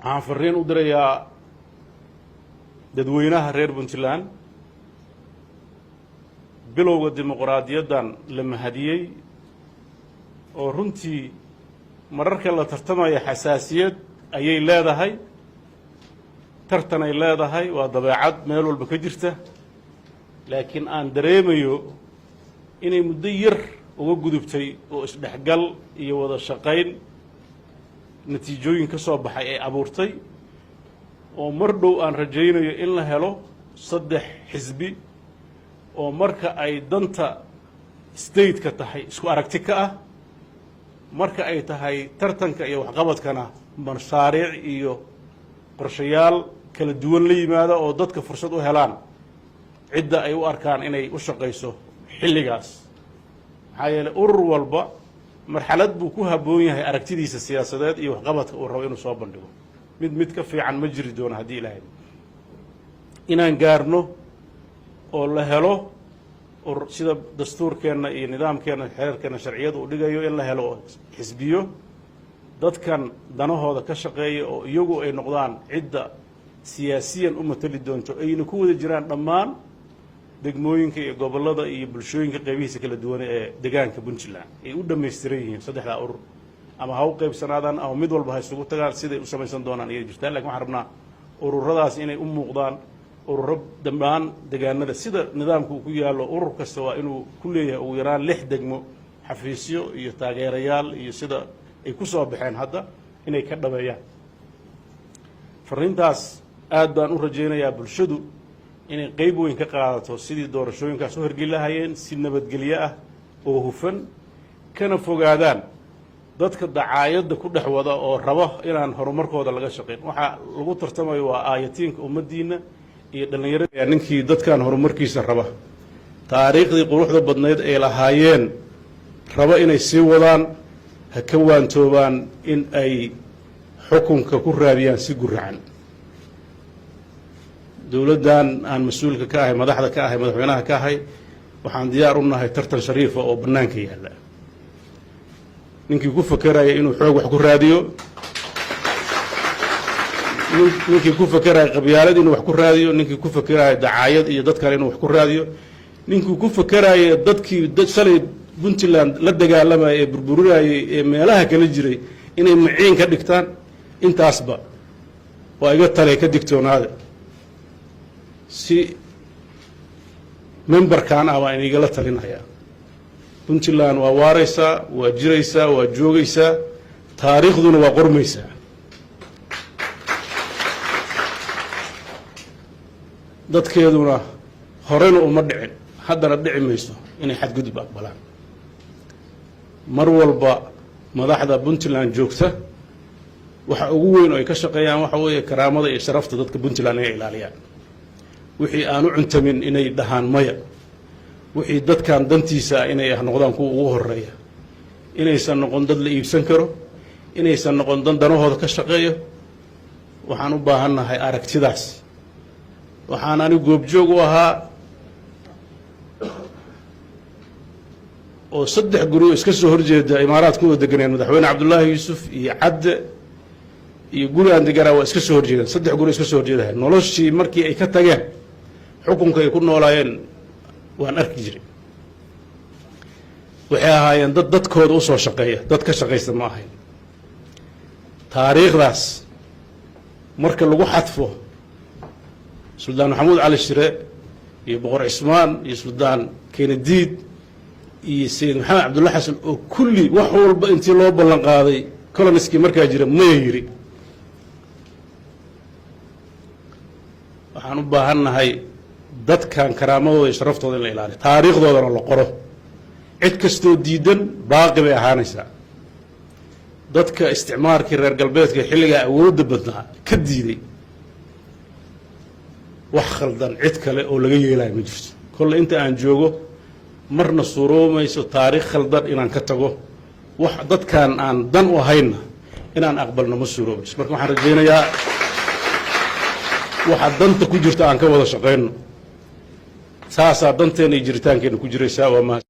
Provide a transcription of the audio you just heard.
waxaan fariin u dirayaa dadweynaha reer Puntland bilowga dimuqraadiyaddan la mahadiyey oo runtii mararka la tartamaya xasaasiyad ayay leedahay tartan ay leedahay waa dabeecad meel walba ka jirta laakiin aan dareemayo inay muddo yar uga gudubtay oo isdhexgal iyo wada shaqayn natiijooyin ka soo baxay ay abuurtay oo mar dhow aan rajaynayo in la helo 3 xisbi oo marka ay danta state-ka tahay isku aragti ka ah marka ay tahay tartanka iyo waxqabadkana mashaariic iyo qorshayaal kala duwan la yimaada oo dadka fursad u helaan cidda ay u arkaan inay u shaqayso xilligaas maxaa yeelay urur walba marxalad buu ku habboon yahay aragtidiisa siyaasadeed iyo waxqabadka uu rabo inuu soo bandhigo mid ka fiican ma jiri doono haddii ilaahay inaan gaarno oo la helo sida dastuurkeenna iyo nidaamkeenna xeerarkeenna sharciyadu u dhigayo in la helo xisbiyo dadkan danahooda ka shaqeeya oo iyagu ay noqdaan cidda siyaasiyan u matali doonto ayna ku wada jiraan dhammaan degmooyinka iyo gobollada iyo bulshooyinka qaybihiisa kala duwan ee deegaanka Puntland ay u dhammaystiran yihiin 3 urur ama ha u qaybsanaadaan ama mid walba ha isugu tagaan siday u samaysan doonaan iyo jirtaan laakiin waxaan rabnaa ururadaas inay u muuqdaan ururo dhammaan deegaanada sida nidaamku uu ku yaallo urur kasta waa inuu ku leeyahay ugu yaraan 6 degmo xafiisyo iyo taageerayaal iyo sida ay ku soo baxeen hadda inay ka dhabeeyaan fariintaas aad baan u rajaynayaa bulshadu inay qayb weyn ka qaadato sidii doorashooyinkaas u hirgeli lahaayeen si nabadgelyo ah oo hufan kana fogaadaan dadka dacaayadda ku dhex wada oo raba inaan horumarkooda laga shaqayn waxa lagu tartamayo waa aayatiinka ummaddiina iyo dhallinyarada ninkii dadkan horumarkiisa raba taariikhdii quruxda badnayd ay lahaayeen raba inay sii wadaan ha ka waantoobaan in ay xukunka ku raadiyaan si guracan dowladdan aan mas-uulka ka ahay madaxda ka ahay madaxweynaha ka ahay waxaan diyaar u nahay tartan shariifa oo bannaanka yaalla ninkii ku fakeraya inuu xoog wax ku raadiyo ninkii ku fakeraya qabyaalad inuu wax ku raadiyo ninkii ku fakeraya dacaayad iyo dad kale inuu wax ku raadiyo ninkii ku fakeraya dadkii shalay Puntland la dagaalamay ee burburinayay ee meelaha kala jiray inay maciin ka dhigtaan intaasba waa iga tale ka digtoonaada si memberkan ah waan igala talinayaa Puntland waa waaraysaa waa jiraysaa waa joogaysaa taariikhduna waa qormaysaa dadkeeduna horena uma dhicin haddana dhici mayso inay xadgudub aqbalaan mar walba madaxda Puntland joogta waxa ugu weyn oo ay ka shaqeeyaan waxa weeye karaamada iyo sharafta dadka Puntland ay ilaaliyaan wixii aan u cuntamin inay dhahaan maya wixii dadkan dantiisa inay noqdaan kuwa ugu horeeya inaysan noqon dad la iibsan karo inaysan noqon danahooda ka shaqeeyo waxaan u baahannahay aragtidaas waxaan anigu goobjoog u ahaa oo 3 guri oo iska soo horjeeda imaaraadka u deganeen madaxweyne Cabdullaahi Yuusuf iyo Cadde iyo guri aan deganaa waa iska soo horjeedaan 3 guri iska soo horjeedaan noloshii markii ay ka tageen xukunka ay ku noolaayeen waan arki jiray waxay ahaayeen dadkooda u soo shaqeeya dad ka shaqaysta ma ahayn taariikhdaas marka lagu xadfo Suldaan Maxamuud Cali Shire iyo Boqor Cismaan iyo Suldaan Kennedy iyo Sayid Maxamed Cabdulla Xasan oo kulli wax walba intii loo ballan qaaday coloniskii markaa jira ma yiri waxaan u baahannahay dadkan karaamadooda iyo sharaftooda in la ilaaliyo taariikhdoodana la qoro cid kastoo diidan baaqi bay ahaanaysaa dadka isticmaalkii reer galbeedka xilligaa awoodda badnaa ka diiday wax khaldan cid kale oo laga yeelayo ma jirto kolle inta aan joogo marna suuroomayso taariikh khaldan inaan ka tago wax dadkan aan dan u hayna inaan aqbalno ma suuroomayso marka waxaan rajaynayaa waxa danta ku jirta aan ka wada shaqeyno saasaa danteena iyo jiritaankeena ku jiraysaa waa